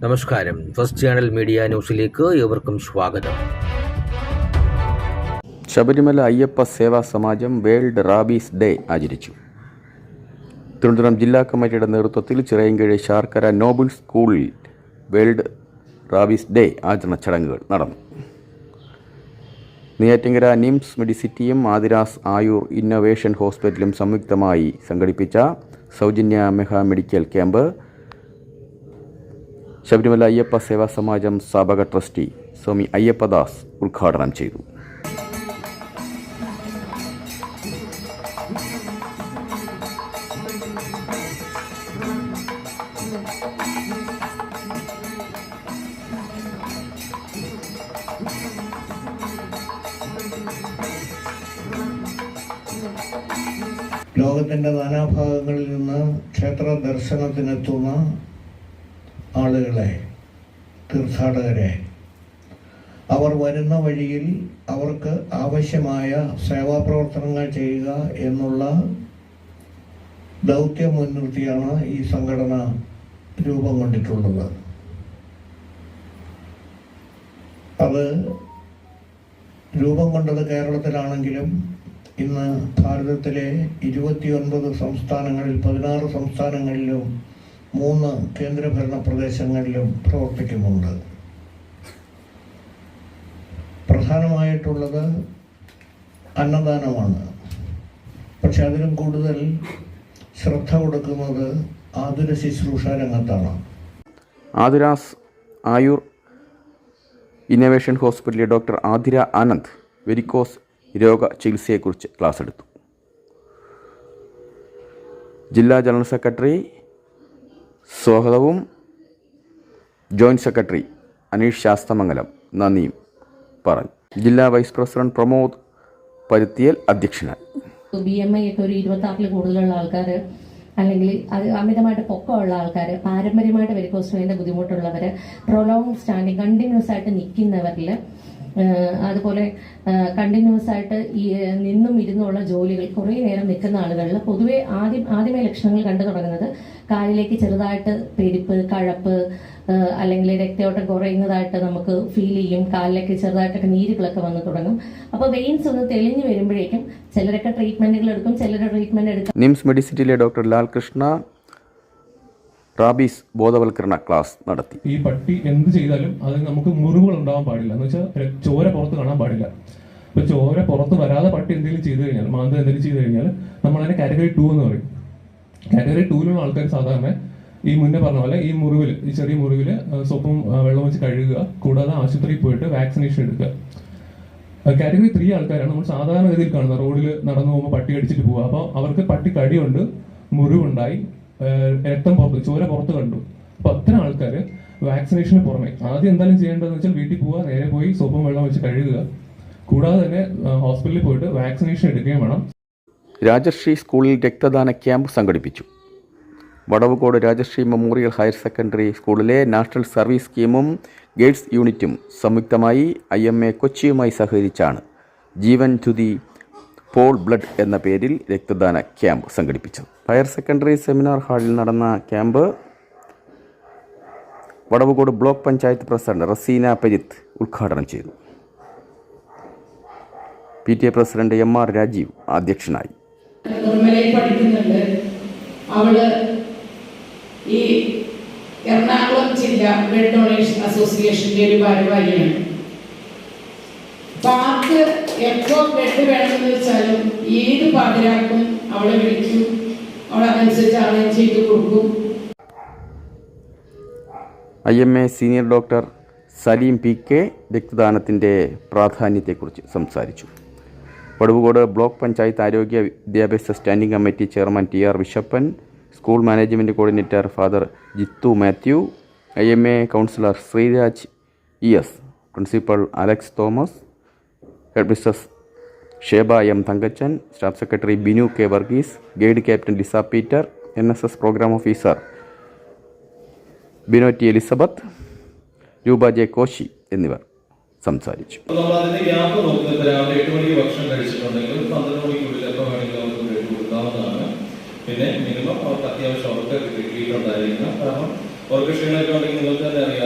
നമസ്കാരം. First channel media ന്യൂസിലേക്ക് ഏവർക്കും സ്വാഗതം. ശബരിമല അയ്യപ്പ സേവാ സമാജം വേൾഡ് റാബീസ് ഡേ ആചരിച്ചു. തിരുവനന്തപുരം ജില്ലാ കമ്മിറ്റിയുടെ നേതൃത്വത്തിൽ ചിറയൻകീഴ് ശാർക്കര നോബിൾ സ്കൂളിൽ വേൾഡ് റാബീസ് ഡേ ആചരണ ചടങ്ങുകൾ നടന്നു. നെയ്യാറ്റിൻകര നിംസ് മെഡിസിറ്റിയും ആദിരാസ് ആയുർ ഇന്നൊവേഷൻ ഹോസ്പിറ്റലും സംയുക്തമായി സംഘടിപ്പിച്ച സൗജന്യ mega medical camp Sabarimala Ayyappa Seva Samajam സ്ഥാപക ട്രസ്റ്റി സ്വാമി അയ്യപ്പദാസ് ഉദ്ഘാടനം ചെയ്തു. ലോകത്തിൻ്റെ നാനാഭാഗങ്ങളിൽ നിന്ന് ക്ഷേത്ര ദർശനത്തിനെത്തുന്ന ആളുകളെ, തീർത്ഥാടകരെ, അവർ വരുന്ന വഴിയിൽ അവർക്ക് ആവശ്യമായ സേവാപ്രവർത്തനങ്ങൾ ചെയ്യുക എന്നുള്ള ദൗത്യം മുൻനിർത്തിയാണ് ഈ സംഘടന രൂപം കൊണ്ടിട്ടുള്ളത്. അത് രൂപം കൊണ്ടത് കേരളത്തിലാണെങ്കിലും ഇന്ന് ഭാരതത്തിലെ 29 സംസ്ഥാനങ്ങളിൽ 16 സംസ്ഥാനങ്ങളിലും 3 കേന്ദ്രഭരണ പ്രദേശങ്ങളിലും പ്രവർത്തിക്കുന്നുണ്ട്. പ്രധാനമായിട്ടുള്ളത് അന്നദാനമാണ്. പക്ഷെ അതിലും കൂടുതൽ ശ്രദ്ധ കൊടുക്കുന്നത് ആതുര ശുശ്രൂഷ രംഗത്താണ്. ആദിരാസ് ആയുർ ഇന്നൊവേഷൻ ഹോസ്പിറ്റലിലെ ഡോക്ടർ ആതിര ആനന്ദ് വെരിക്കോസ് രോഗ ചികിത്സയെക്കുറിച്ച് ക്ലാസ് എടുത്തു. ജില്ലാ ജനറൽ സെക്രട്ടറി സ്വാഗതവും ജോയിൻറ്റ് സെക്രട്ടറി അനീഷ് ശാസ്തമംഗലം നന്ദിയും പറഞ്ഞു. ജില്ലാ വൈസ് പ്രസിഡന്റ് പ്രമോദ് പരുത്തിയൽ അധ്യക്ഷനായി. BMI ഒക്കെ ഒരു 26 കൂടുതലുള്ള ആൾക്കാർ, അല്ലെങ്കിൽ അത് അമിതമായിട്ട് പൊക്കമുള്ള ആൾക്കാർ, പാരമ്പര്യമായിട്ട് വെരിക്കോസ് വെയിൻ്റെ ബുദ്ധിമുട്ടുള്ളവർ, പ്രൊലോങ് സ്റ്റാൻഡിങ് കണ്ടിന്യൂസ് ആയിട്ട് നിൽക്കുന്നവരിൽ, അതുപോലെ കണ്ടിന്യൂസ് ആയിട്ട് ഈ നിന്നും ഇരുന്നുള്ള ജോലികൾ കുറേ നേരം നിൽക്കുന്ന ആളുകളിൽ പൊതുവെ ആദ്യമേ ലക്ഷണങ്ങൾ കണ്ടു തുടങ്ങുന്നത് കാലിലേക്ക് ചെറുതായിട്ട് പെരുപ്പ്, കഴപ്പ്, അല്ലെങ്കിൽ രക്തയോട്ടം കുറയുന്നതായിട്ട് നമുക്ക് ഫീൽ ചെയ്യും. കാലിലേക്ക് ചെറുതായിട്ടൊക്കെ നീരുകളൊക്കെ വന്ന് തുടങ്ങും. അപ്പോൾ വെയിൻസ് ഒന്ന് തെളിഞ്ഞു വരുമ്പോഴേക്കും ചിലരൊക്കെ ട്രീറ്റ്മെന്റുകൾ എടുക്കും, ചിലരുടെ ട്രീറ്റ്മെന്റ് എടുക്കും. നിംസ് മെഡിസിറ്റിയിലെ ഡോക്ടർ ലാൽകൃഷ്ണ റാബീസ് ബോധവൽക്കരണ ക്ലാസ് നടത്തി. ഈ പട്ടി എന്ത് ചെയ്താലും അത് നമുക്ക് മുറിവുകൾ ഉണ്ടാവാൻ പാടില്ല, എന്ന് വെച്ചാൽ ചോര പുറത്ത് കാണാൻ പാടില്ല. ഇപ്പൊ ചോര പുറത്ത് വരാതെ പട്ടി എന്തെങ്കിലും ചെയ്തു കഴിഞ്ഞാൽ, മാന്തം എന്തെങ്കിലും ചെയ്തു കഴിഞ്ഞാൽ നമ്മൾ അതിനെ കാറ്റഗറി 2 എന്ന് പറയും. കാറ്റഗറി 2ലുള്ള ആൾക്കാർ സാധാരണ ഈ മുന്നേ പറഞ്ഞ പോലെ ഈ മുറിവിൽ, ഈ ചെറിയ മുറിവിൽ സോപ്പും വെള്ളം വെച്ച് കഴുകുക, കൂടാതെ ആശുപത്രിയിൽ പോയിട്ട് വാക്സിനേഷൻ എടുക്കുക. കാറ്റഗറി 3 ആൾക്കാരാണ് നമ്മൾ സാധാരണഗതിയിൽ കാണുന്നത്. റോഡിൽ നടന്നു പോകുമ്പോൾ പട്ടി അടിച്ചിട്ട് പോവുക. അപ്പോൾ അവർക്ക് പട്ടി കടിയുണ്ട്, മുറിവുണ്ടായി, രക്തം പുറത്ത്, ചോര പുറത്ത് കണ്ടു. അപ്പൊ അത്തരം ആൾക്കാര് വാക്സിനേഷന് പുറമെ ആദ്യം എന്തായാലും ചെയ്യേണ്ടതെന്ന് വെച്ചാൽ വീട്ടിൽ പോവുക, നേരെ പോയി സോപ്പും വെള്ളം വെച്ച് കഴുകുക, കൂടാതെ തന്നെ ഹോസ്പിറ്റലിൽ പോയിട്ട് വാക്സിനേഷൻ എടുക്കുകയും വേണം. രാജശ്രീ സ്കൂളിൽ രക്തദാന ക്യാമ്പ് സംഘടിപ്പിച്ചു. Vadavucode Rajasree memorial higher secondary സ്കൂളിലെ നാഷണൽ സർവീസ് സ്കീമും ഗൈഡ്സ് യൂണിറ്റും സംയുക്തമായി IMA കൊച്ചിയുമായി സഹകരിച്ചാണ് ജീവൻ ജ്യോതി പോൾ ബ്ലഡ് എന്ന പേരിൽ രക്തദാന ക്യാമ്പ് സംഘടിപ്പിച്ചത്. ഹയർ സെക്കൻഡറി സെമിനാർ ഹാളിൽ നടന്ന camp Vadavucode block panchayat president Raseena Parith ഉദ്ഘാടനം ചെയ്തു. PTA പ്രസിഡന്റ് MR രാജീവ് അധ്യക്ഷനായി. അവള് ഈ എറണാകുളം ജില്ലാ ബ്ലഡ് ഡൊണേഷൻ അസോസിയേഷന്റെ ഒരു ഭാരവാഹിയാണ്. പാർക്ക് എപ്പോ ബ്ലഡ് വേണമെന്ന് വെച്ചാലും ഏത് പാതിരാക്കും അവളെ വിളിക്കും, അവളതനുസരിച്ച് അറേഞ്ച് ചെയ്ത് കൊടുക്കും. IMA senior doctor Saleem PK രക്തദാനത്തിൻ്റെ പ്രാധാന്യത്തെക്കുറിച്ച് സംസാരിച്ചു. വടവുകോട് ബ്ലോക്ക് പഞ്ചായത്ത് ആരോഗ്യ വിദ്യാഭ്യാസ standing committee chairman TR Vishappan, school management coordinator father Jithu Mathew, IMA councillor Sreeraj ES, principal Alex Thomas, head mistress Sheba M Thankachan, staff secretary Binu K Varghese, guide captain Lisa Peter, NSS programme officer Bino T Elizabeth, Roopa J Koshy എന്നിവർ സംസാരിച്ചു. പിന്നെ മിനിമം അവർക്ക് അത്യാവശ്യം അവർക്ക് കിട്ടിയിട്ടുണ്ടായിരിക്കണം. കാരണം അവർക്ക് ക്ഷീണമൊക്കെ ഉണ്ടെങ്കിൽ നിങ്ങൾക്ക് തന്നെ അറിയാം,